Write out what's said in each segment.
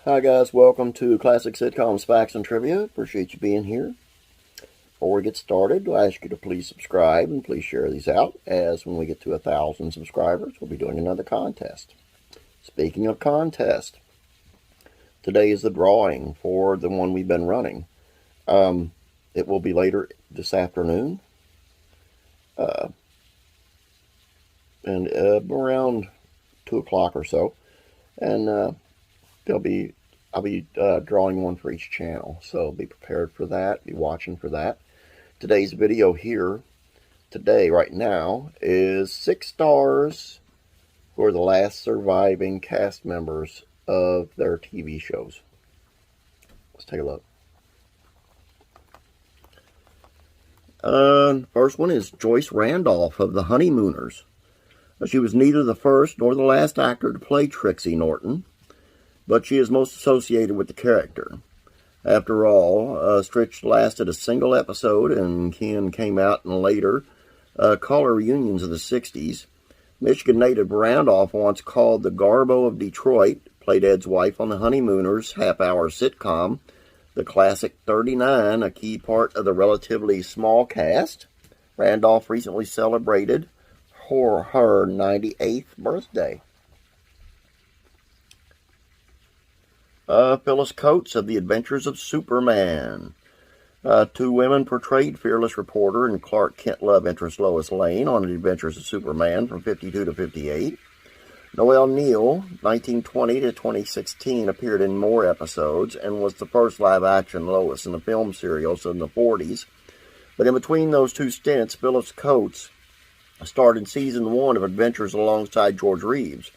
Hi guys, welcome to Classic Sitcoms Facts and Trivia. Appreciate you being here. Before we get started, I'll ask you to please subscribe and please share these out, as when we get to 1,000 subscribers, we'll be doing another contest. Speaking of contest, today is the drawing for the one we've been running. It will be later this afternoon, and around 2 o'clock or so, and I'll be drawing one for each channel, so be prepared for that, be watching for that. Today's video here, right now, is 6 stars for the last surviving cast members of their TV shows. Let's take a look. First one is Joyce Randolph of the Honeymooners. She was neither the first nor the last actor to play Trixie Norton, but she is most associated with the character. After all, Stritch lasted a single episode and Ken came out in later caller reunions of the 60s. Michigan native Randolph once called the Garbo of Detroit, played Ed's wife on the Honeymooners half-hour sitcom, the classic 39, a key part of the relatively small cast. Randolph recently celebrated her 98th birthday. Phyllis Coates of The Adventures of Superman. 2 women portrayed fearless reporter and Clark Kent love interest Lois Lane on The Adventures of Superman from 52 to 58. Noelle Neal, 1920 to 2016, appeared in more episodes and was the first live-action Lois in the film serials in the 40s. But in between those 2 stints, Phyllis Coates starred in Season 1 of Adventures alongside George Reeves.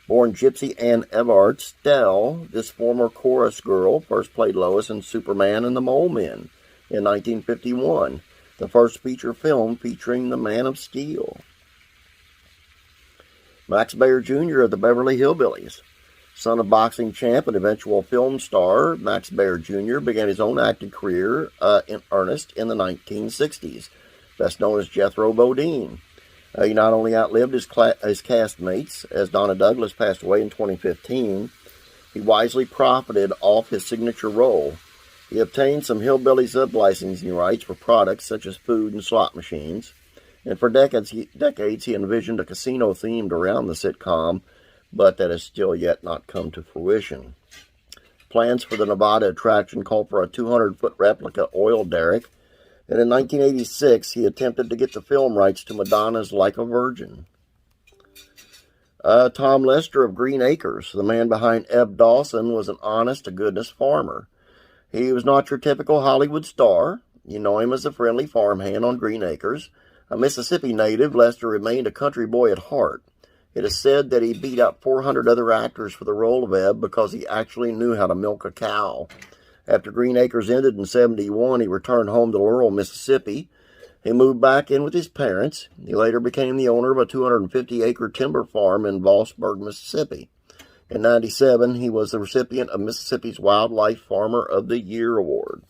Born Gypsy Ann Everard Stell, this former chorus girl first played Lois in Superman and the Mole Men in 1951, the first feature film featuring the Man of Steel. Max Baer Jr. of the Beverly Hillbillies. Son of boxing champ and eventual film star, Max Baer Jr. began his own acting career in earnest in the 1960s, best known as Jethro Bodine. He not only outlived his castmates, as Donna Douglas passed away in 2015, he wisely profited off his signature role. He obtained some Hillbillies sub-licensing rights for products such as food and slot machines, and for decades he envisioned a casino themed around the sitcom, but that has still yet not come to fruition. Plans for the Nevada attraction called for a 200-foot replica oil derrick, and in 1986, he attempted to get the film rights to Madonna's Like a Virgin. Tom Lester of Green Acres, the man behind Eb Dawson, was an honest-to-goodness farmer. He was not your typical Hollywood star. You know him as a friendly farmhand on Green Acres. A Mississippi native, Lester remained a country boy at heart. It is said that he beat out 400 other actors for the role of Eb because he actually knew how to milk a cow. After Green Acres ended in 1971, he returned home to Laurel, Mississippi. He moved back in with his parents. He later became the owner of a 250-acre timber farm in Vossburg, Mississippi. In 1997, he was the recipient of Mississippi's Wildlife Farmer of the Year Award.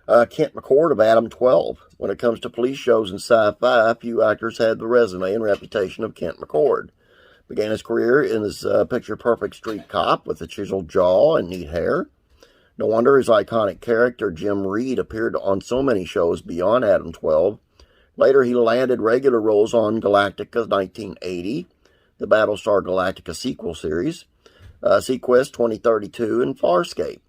Kent McCord of Adam 12. When it comes to police shows and sci-fi, few actors had the resume and reputation of Kent McCord. Began his career in his picture-perfect street cop with a chiseled jaw and neat hair. No wonder his iconic character, Jim Reed, appeared on so many shows beyond Adam 12. Later, he landed regular roles on Galactica 1980, the Battlestar Galactica sequel series, Sequest 2032, and Farscape.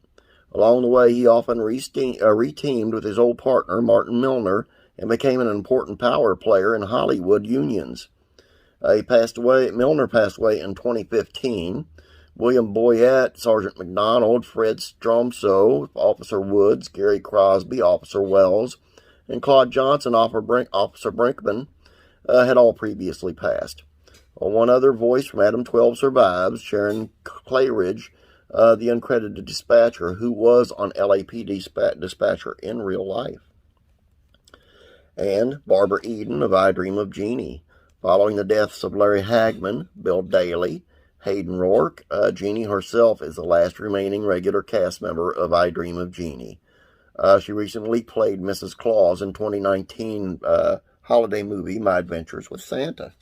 Along the way, he often reteamed with his old partner, Martin Milner, and became an important power player in Hollywood unions. Milner passed away in 2015. William Boyett, Sergeant McDonald, Fred Stromso, Officer Woods, Gary Crosby, Officer Wells, and Claude Johnson, Officer Brinkman, had all previously passed. One other voice from Adam 12 survives, Sharon Clayridge, the uncredited dispatcher, who was on LAPD dispatcher in real life. And Barbara Eden of I Dream of Jeannie. Following the deaths of Larry Hagman, Bill Daly, Hayden Rourke, Jeannie herself is the last remaining regular cast member of I Dream of Jeannie. She recently played Mrs. Claus in 2019 holiday movie My Adventures with Santa.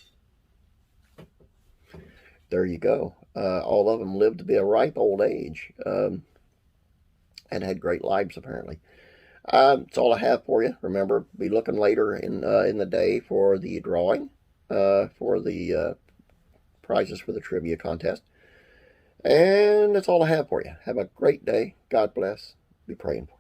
There you go. All of them lived to be a ripe old age, and had great lives, apparently. That's all I have for you. Remember, be looking later in the day for the drawing for the prizes for the trivia contest. And that's all I have for you. Have a great day. God bless. Be praying for you.